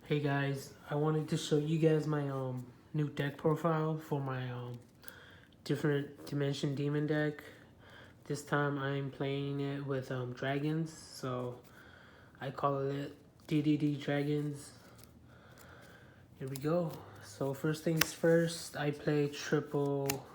Hey guys, I wanted to show you guys my new deck profile for my different dimension demon deck. This time I'm playing it with dragons, so I call it DDD dragons. Here we go. So first things first, I play triple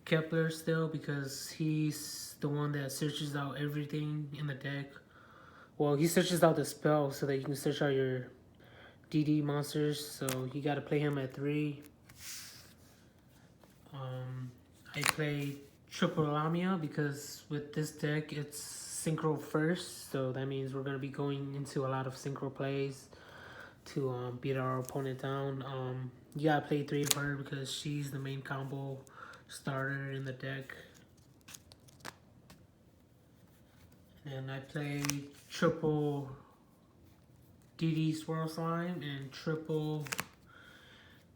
Kepler still because he's the one that searches out everything in the deck. Well, he searches out the spell so that you can search out your DD monsters, so you gotta play him at 3. I play triple Lamia because with this deck it's synchro first, so that means we're gonna be going into a lot of synchro plays to beat our opponent down. You gotta play 3 of her because she's the main combo starter in the deck. And I play triple DD Swirl Slime and triple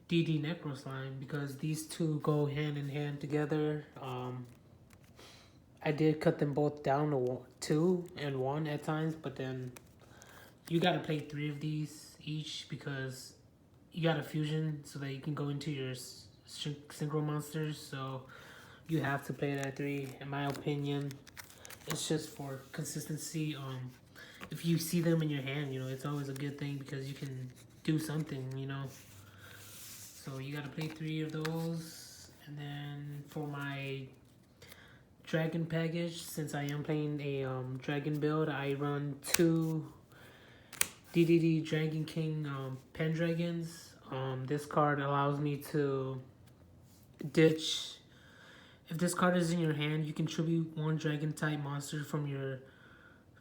DD Necro Slime because these two go hand in hand together. I did cut them both down to 2 and 1 at times, but then you gotta play 3 of these each because you got a fusion so that you can go into your synchro monsters. So you have to play it at 3, in my opinion. It's just for consistency. If you see them in your hand, it's always a good thing because you can do something. So you gotta play 3 of those. And then for my dragon package, since I am playing a dragon build, I run 2 DDD Dragon King Pendragons. This card allows me to ditch. If this card is in your hand, you can tribute 1 dragon type monster from your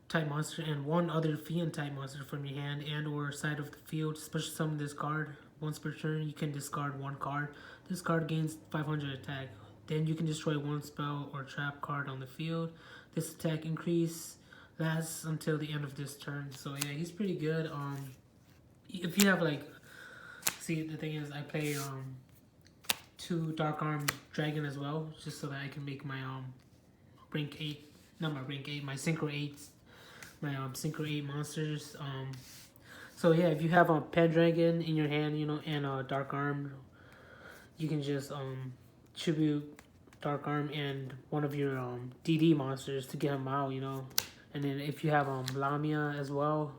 type monster and 1 other fiend type monster from your hand and or side of the field. Special summon this card. Once per turn, you can discard 1 card. This card gains 500 attack. Then you can destroy 1 spell or trap card on the field. This attack increase lasts until the end of this turn. So yeah, he's pretty good. If you have see, the thing is, I play 2 Dark Arm Dragon as well, just so that I can make my rank 8, not my rank 8, my Synchro 8, my Synchro 8 monsters. So yeah, if you have a Pendragon in your hand, and a Dark Arm, you can just tribute Dark Arm and 1 of your DD monsters to get him out, And then if you have Lamia as well,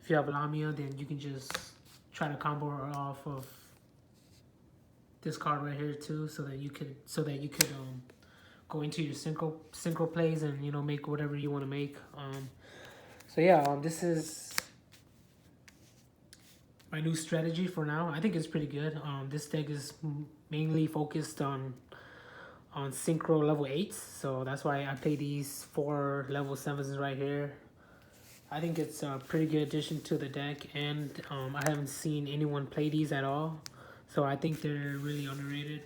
if you have Lamia, then you can just try to combo her off of this card right here too, so that you could go into your synchro plays and make whatever you want to make. So yeah, this is my new strategy for now. I think it's pretty good. This deck is mainly focused on synchro level 8s, so that's why I play these 4 level 7s right here. I think it's a pretty good addition to the deck, and I haven't seen anyone play these at all, so I think they're really underrated.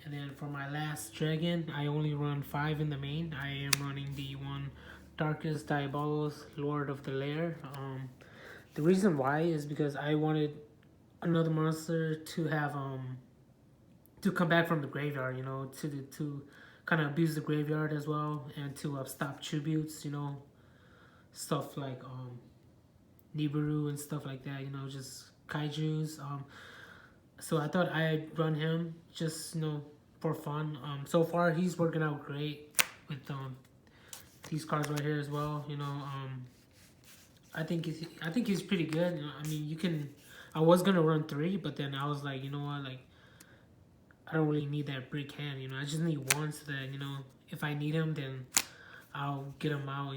And then for my last dragon, I only run 5 in the main. I am running the 1 Darkest Diabolos, Lord of the Lair. The reason why is because I wanted another monster to have to come back from the graveyard, to kind of abuse the graveyard as well, and to stop tributes, stuff like Nibiru and stuff like that, just kaijus. So I thought I'd run him just for fun. So far he's working out great with these cards right here as well. I think he's pretty good. I mean, I was gonna run 3, but then I was like, what, I don't really need that brick hand. I just need 1 so that if I need him, then I'll get him out.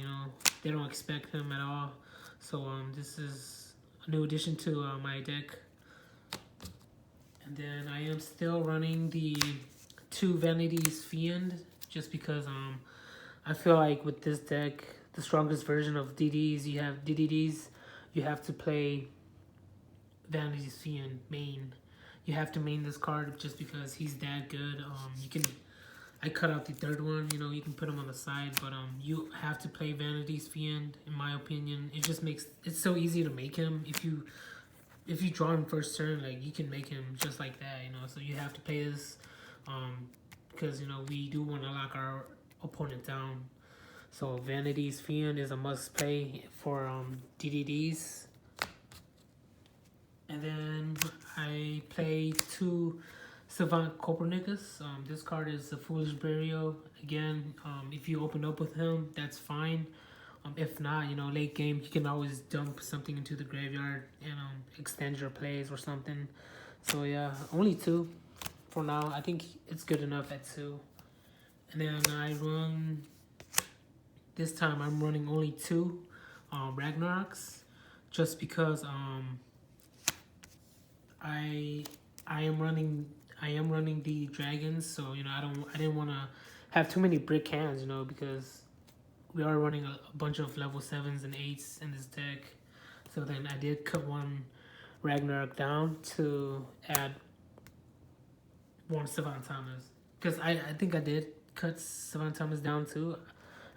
They don't expect him at all. So this is a new addition to my deck. And then I am still running the 2 Vanities Fiend just because I feel like with this deck, the strongest version of DDs, you have to play Vanities Fiend main. You have to main this card just because he's that good. I cut out the 3rd one, you can put him on the side, but you have to play Vanity's Fiend, in my opinion. It just makes it's so easy to make him. If you draw him first turn, you can make him just like that, so you have to play this because we do want to lock our opponent down. So Vanity's Fiend is a must play for DDDs. And then I play 2 Savant Copernicus. This card is a Foolish Burial. Again, if you open up with him, that's fine. If not, late game, you can always dump something into the graveyard and extend your plays or something. So yeah, only 2 for now. I think it's good enough at 2. And then this time I'm running only 2 Ragnaroks, just because I am running the dragons, so I didn't want to have too many brick hands, because we are running a bunch of level 7s and 8s in this deck. So then I did cut 1 Ragnarok down to add 1 Savant Thomas, because I think I did cut Savant Thomas down too.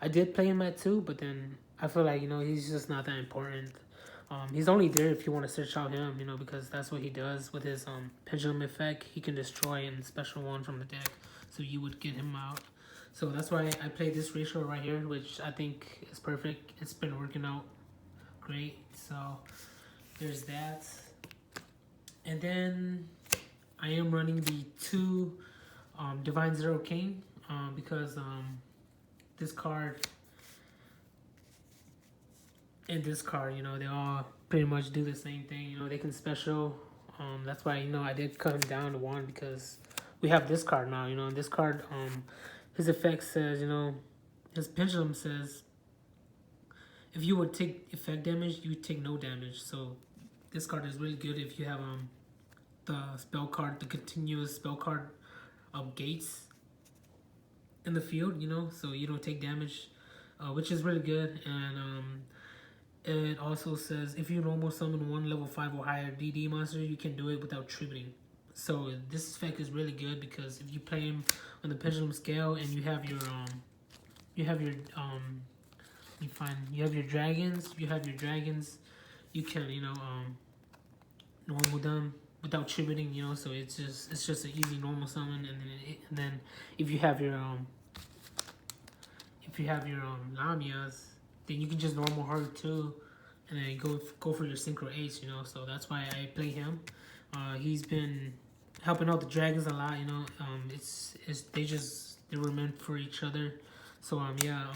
I did play him at 2, but then I feel like he's just not that important. He's only there if you want to search out him, because that's what he does with his pendulum effect. He can destroy and special 1 from the deck, so you would get him out. So that's why I played this ratio right here, which I think is perfect. It's been working out great. So there's that. And then I am running the 2 Divine Zero King, because this card and this card, they all pretty much do the same thing. They can special. That's why I did cut him down to 1, because we have this card now. And this card, his effect says, his pendulum says, if you would take effect damage, you would take no damage. So this card is really good if you have the spell card, the continuous spell card of gates in the field, so you don't take damage, which is really good. And it also says if you normal summon 1 level 5 or higher DD monster, you can do it without tributing. So this effect is really good, because if you play him on the pendulum scale and you have your dragons, you can normal them without tributing, so it's just an easy normal summon. And then if you have your Lamias, then you can just normal her too, and then go for your synchro ace, so that's why I play him. He's been helping out the dragons a lot, they were meant for each other. So yeah,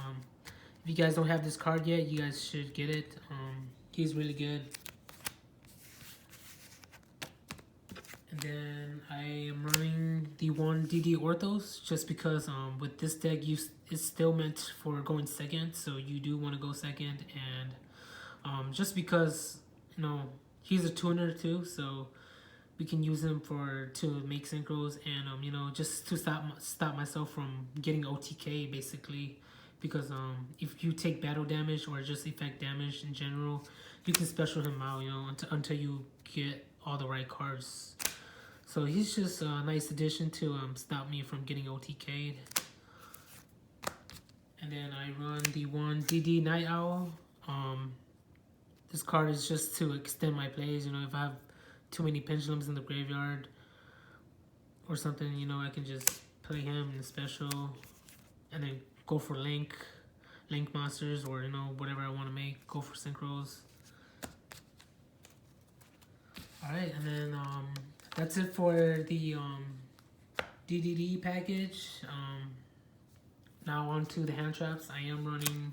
if you guys don't have this card yet, you guys should get it. He's really good. And then I am running the 1 DD Orthos, just because with this deck it's still meant for going second, so you do want to go second. And just because he's a tuner too, so we can use him to make synchros, and just to stop myself from getting OTK basically, because if you take battle damage or just effect damage in general, you can special him out until you get all the right cards. So he's just a nice addition to stop me from getting OTK'd. And then I run the 1 DD Night Owl. This card is just to extend my plays. If I have too many pendulums in the graveyard or something, I can just play him in the special and then go for link monsters, or whatever I want to make. Go for synchros. All right, and then that's it for the DDD package. Now on to the hand traps. I am running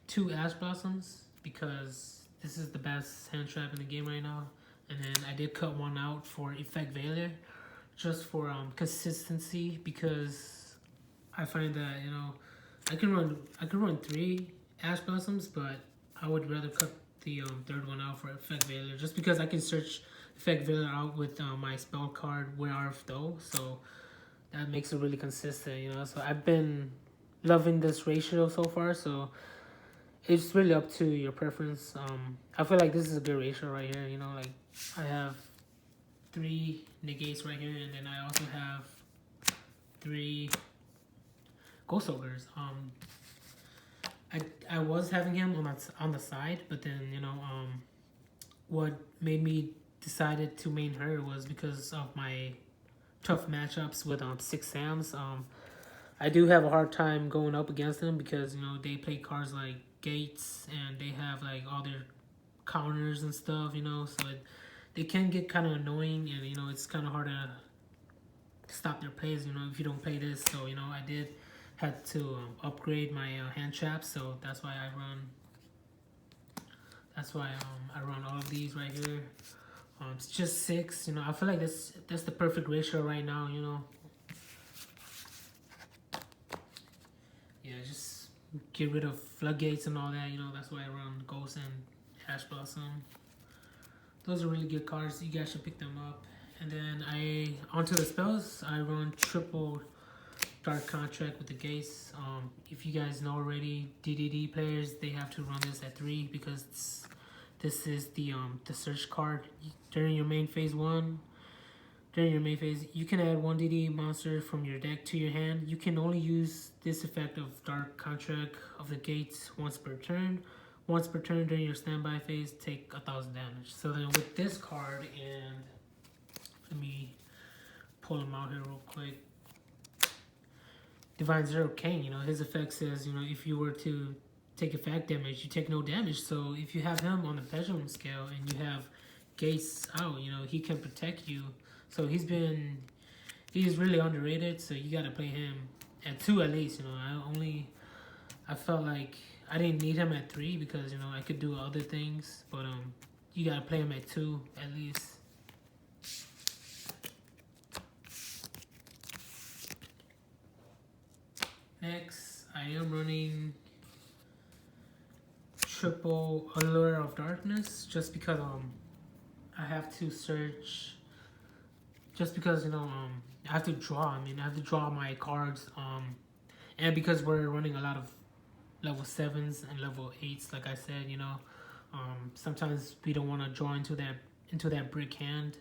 2 Ash Blossoms, because this is the best hand trap in the game right now. And then I did cut 1 out for Effect Veiler, just for consistency, because I find that I can run 3 Ash Blossoms, but I would rather cut the 3rd one out for Effect Veiler, just because I can search Effect Veiler out with my spell card Where Art Thou, so that makes it really consistent. So I've been loving this ratio so far, so it's really up to your preference. I feel like this is a good ratio right here. Like I have 3 negates right here, and then I also have 3 Ghost Ogres. I was having him on the side, but then what made me decided to main her was because of my tough matchups with 6 Sams. I do have a hard time going up against them, because they play cards like gates, and they have like all their counters and stuff. So they can get kind of annoying, and it's kind of hard to stop their plays. If you don't play this. So I did had to upgrade my hand traps, so that's why I run. That's why I run all of these right here. It's just 6. I feel like that's the perfect ratio right now. Yeah, just get rid of floodgates and all that. That's why I run Ghost and Ash Blossom. Those are really good cards. You guys should pick them up. And then onto the spells. I run triple Dark Contract with the Gates. If you guys know already, DDD players, they have to run this at 3 because this is the search card during your main phase 1. During your main phase, you can add 1 DD monster from your deck to your hand. You can only use this effect of Dark Contract of the Gates once per turn. Once per turn during your standby phase, take 1,000 damage. So then with this card, and let me pull him out here real quick. Divine Zero King, his effect says, if you were to take effect damage, you take no damage. So if you have him on the pendulum scale and you have Gates out, he can protect you. So he's really underrated. So you gotta play him at 2 at least. I felt like I didn't need him at 3 because I could do other things, but you gotta play him at 2 at least. Next, I am running triple Allure of Darkness just because I have to search. Just because I have to draw. I have to draw my cards. And because we're running a lot of level 7s and level 8s, like I said, sometimes we don't want to draw into that brick hand.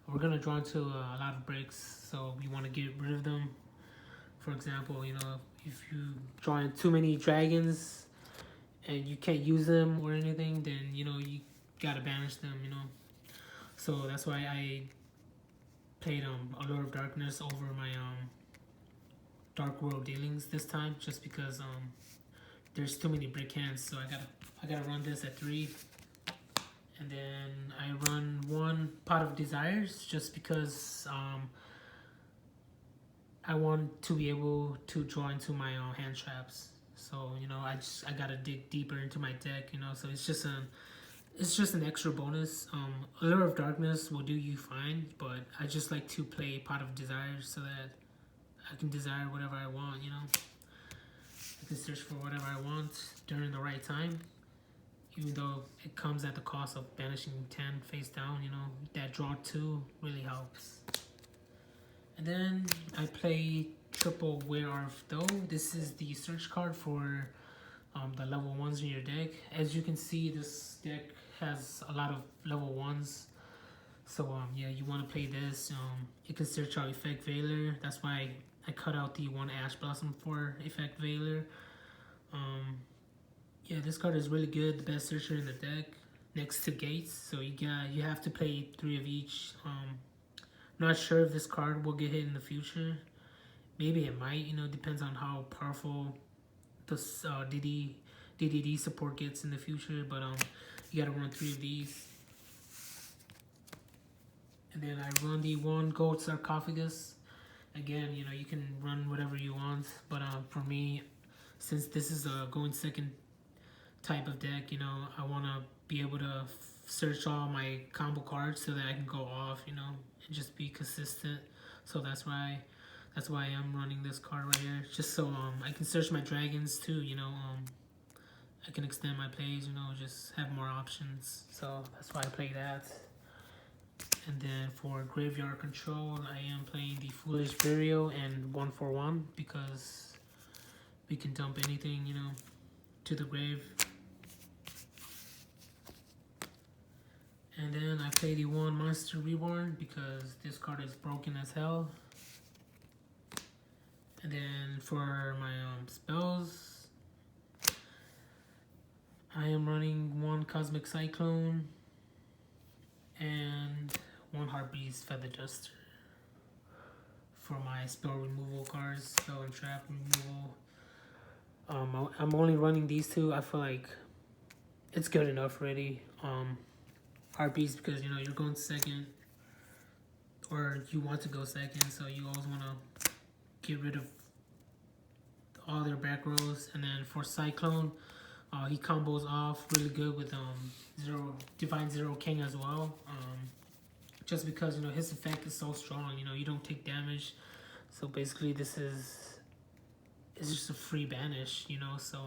We're gonna draw into a lot of bricks, so we want to get rid of them. For example, if you draw in too many dragons and you can't use them or anything, then you gotta banish them. So that's why I played Allure of Darkness over my Dark World dealings this time, just because there's too many brick hands. So I gotta run this at 3, and then I run 1 Pot of Desires just because I want to be able to draw into my hand traps. So I gotta dig deeper into my deck. So it's just an extra bonus. Allure of Darkness will do you fine, but I just like to play Pot of Desires so that I can desire whatever I want. I can search for whatever I want during the right time, even though it comes at the cost of banishing 10 face down. That draw 2 really helps. And then I play triple Where Art Thou. This is the search card for the level 1s in your deck. As you can see, this deck has a lot of level 1s. So yeah, you want to play this. You can search out Effect Veiler. That's why I cut out the 1 Ash Blossom for Effect Veiler. Yeah, this card is really good. The best searcher in the deck next to Gates. So you have to play 3 of each. Not sure if this card will get hit in the future. Maybe it might, depends on how powerful this DDD support gets in the future. But you gotta run 3 of these. And then I run the 1 Gold Sarcophagus. Again, you can run whatever you want. But for me, since this is a going second type of deck, I want to be able to search all my combo cards so that I can go off, and just be consistent. So that's why I'm running this card right here, just so I can search my dragons too. I can extend my plays. Just have more options. So that's why I play that. And then for graveyard control, I am playing the Foolish Burial and 1/1 because we can dump anything, to the grave. And then I play the 1 Monster Reborn because this card is broken as hell. And then for my spells, I am running 1 Cosmic Cyclone and 1 Heartbeast Feather Duster for my spell removal cards, spell and trap removal. I'm only running these 2. I feel like it's good enough already. heartbeats because you know you're going second, or you want to go second, so you always want to get rid of all their back rows. And then for Cyclone, he combos off really good with Divine Zero King as well. Just because you know his effect is so strong, you know you don't take damage. So basically, this is it's just a free banish, you know. So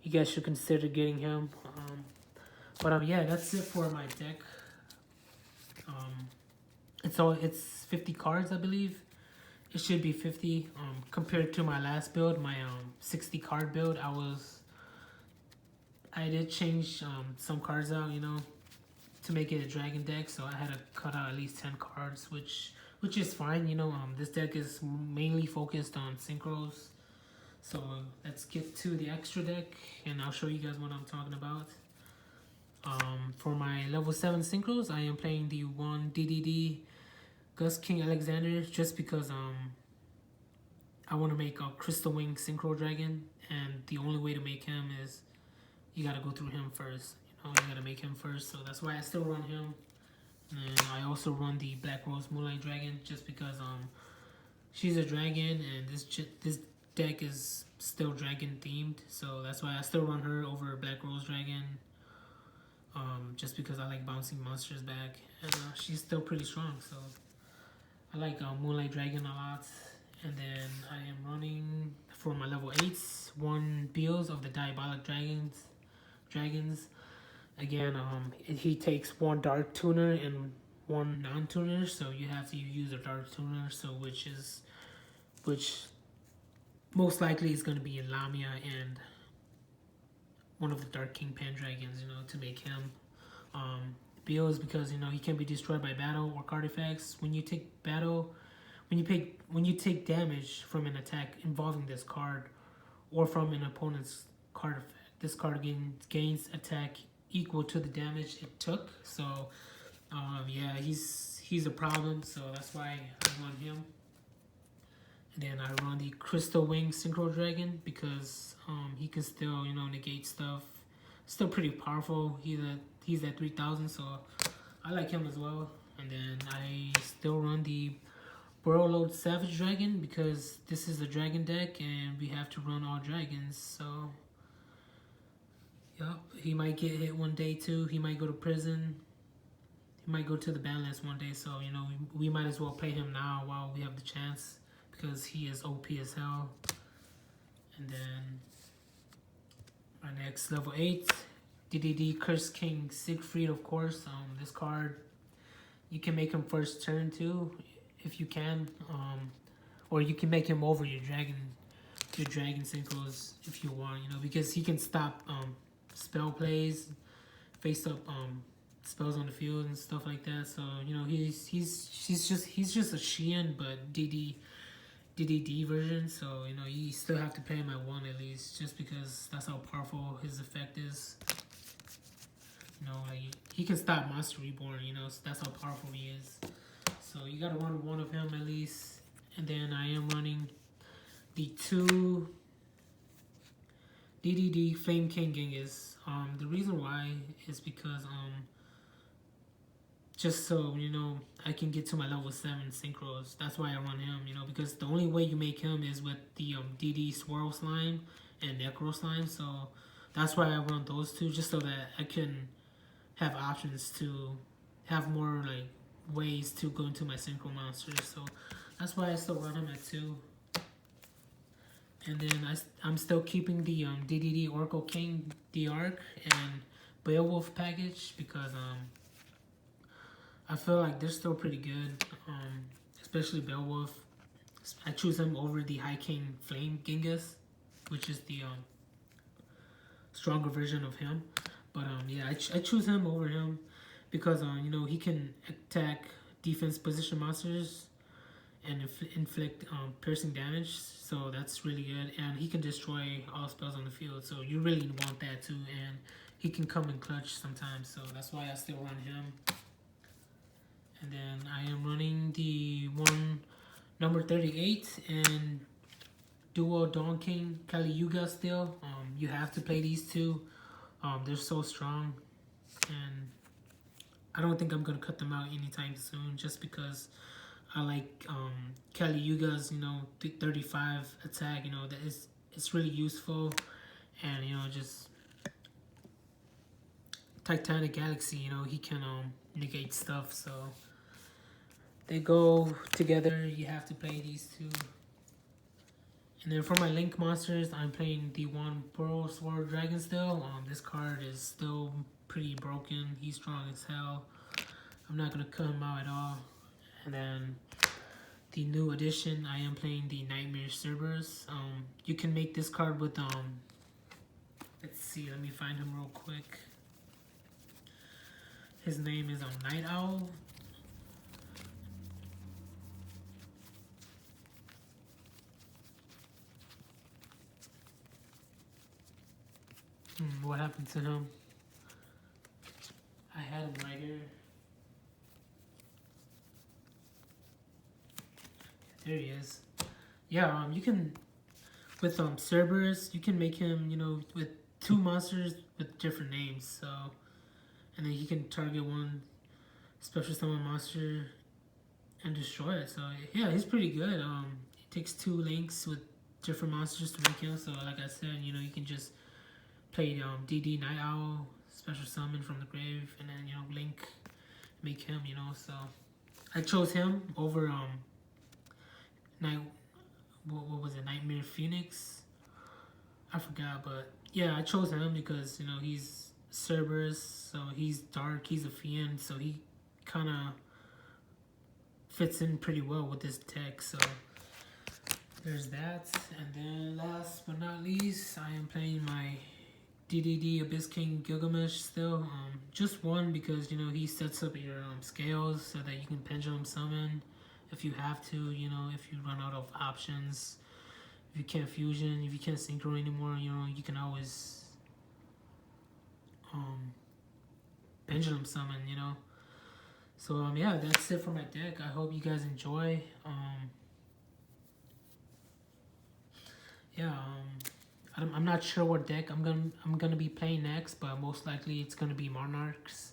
you guys should consider getting him. But yeah, that's it for my deck. It's 50 cards, I believe. It should be 50. Compared to my last build, my 60 card build, I did change some cards out, you know, to make it a dragon deck. So I had to cut out at least 10 cards, which is fine, you know. This deck is mainly focused on synchros. So let's get to the extra deck, and I'll show you guys what I'm talking about. For my level 7 synchros, I am playing the one DDD Gus King Alexander just because I want to make a Crystal Wing Synchro Dragon, and the only way to make him is you gotta go through him first. You know, you gotta make him first, so that's why I still run him. And I also run the Black Rose Moonlight Dragon just because she's a dragon, and this deck is still dragon themed, so that's why I still run her over Black Rose Dragon. Just because I like bouncing monsters back, and she's still pretty strong, so I like Moonlight Dragon a lot. And then I am running for my level 8s 1 Beals of the Diabolic Dragons. Again, he takes 1 Dark Tuner and 1 non-tuner, so you have to use a Dark Tuner, so which most likely is going to be Lamia and one of the Dark King Pendragons, you know, to make him Beals, because you know he can be destroyed by battle or card effects. When you take damage from an attack involving this card or from an opponent's card effect, this card gains attack equal to the damage it took. So yeah, he's a problem, so that's why I run him. And then I run the Crystal Wing Synchro Dragon because he can still, you know, negate stuff. Still pretty powerful. He's at 3,000, so I like him as well. And then I still run the Burrowload Savage Dragon because this is a dragon deck and we have to run all dragons. So yep, he might get hit one day too. He might go to prison. He might go to the banlist one day. So you know we might as well play him now while we have the chance, because he is OP as hell. And then my next level 8 DDD Curse King Siegfried, of course. This card, you can make him first turn too, if you can, or you can make him over your dragon synchros if you want, you know, because he can stop spell plays, face up spells on the field and stuff like that. So you know he's just a Sheehan but DDD version, so you know you still have to pay him at 1 at least, just because that's how powerful his effect is. You know, like he can stop Monster Reborn, you know, so that's how powerful he is. So you gotta run 1 of him at least. And then I am running the 2 DDD Flame King Genghis. The reason why is because just so you know I can get to my level 7 synchros. That's why I run him, you know, because the only way you make him is with the DD Swirl Slime and Necro Slime. So that's why I run those 2, just so that I can have options to have more like ways to go into my synchro monsters. So that's why I still run him at 2. And then I'm still keeping the DDD Oracle King, the Arc, and Beowulf package because I feel like they're still pretty good, especially Beowulf. I choose him over the High King Flame Genghis, which is the stronger version of him. But yeah, I choose him over him because you know he can attack defense position monsters and inflict piercing damage, so that's really good. And he can destroy all spells on the field, so you really want that too. And he can come in clutch sometimes, so that's why I still run him. And then I am running the one number 38 and Duo Dawn King Kali Yuga still. You have to play these 2. They're so strong, and I don't think I'm gonna cut them out anytime soon, just because I like Kali Yuga's 35 attack. That is it's really useful, and just Titanic Galaxy. He can negate stuff, so they go together. You have to play these two. And then for my Link monsters, I'm playing the one Pearl Sword Dragon still. This card is still pretty broken. He's strong as hell. I'm not gonna cut him out at all. And then the new edition, I am playing the Nightmare Cerberus. You can make this card with let's see, let me find him real quick. His name is Night Owl. What happened to him? I had him right here. There he is. Yeah, you can with Cerberus, you can make him, with two monsters with different names. So, and then he can target one special summon monster and destroy it. So yeah, he's pretty good. It takes two links with different monsters to make him. So like I said, you can just play DD Night Owl, special summon from the grave, and then Link, make him. So I chose him over what was it, Nightmare Phoenix? I forgot, but yeah, I chose him because he's Cerberus, so he's dark, he's a fiend, so he kind of fits in pretty well with this deck. So there's that. And then last but not least, I am playing my DDD Abyss King Gilgamesh still. Just one because he sets up your scales so that you can pendulum summon if you have to. If you run out of options, if you can't fusion, if you can't synchro anymore, you can always pendulum summon. So yeah, that's it for my deck. I hope you guys enjoy. Yeah. I'm not sure what deck I'm gonna be playing next, but most likely it's gonna be Monarchs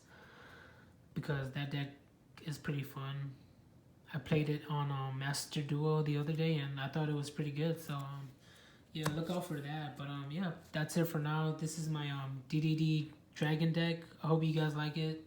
because that deck is pretty fun. I played it on Master Duo the other day and I thought it was pretty good. So yeah, look out for that. But yeah, that's it for now. This is my DDD Dragon deck. I hope you guys like it.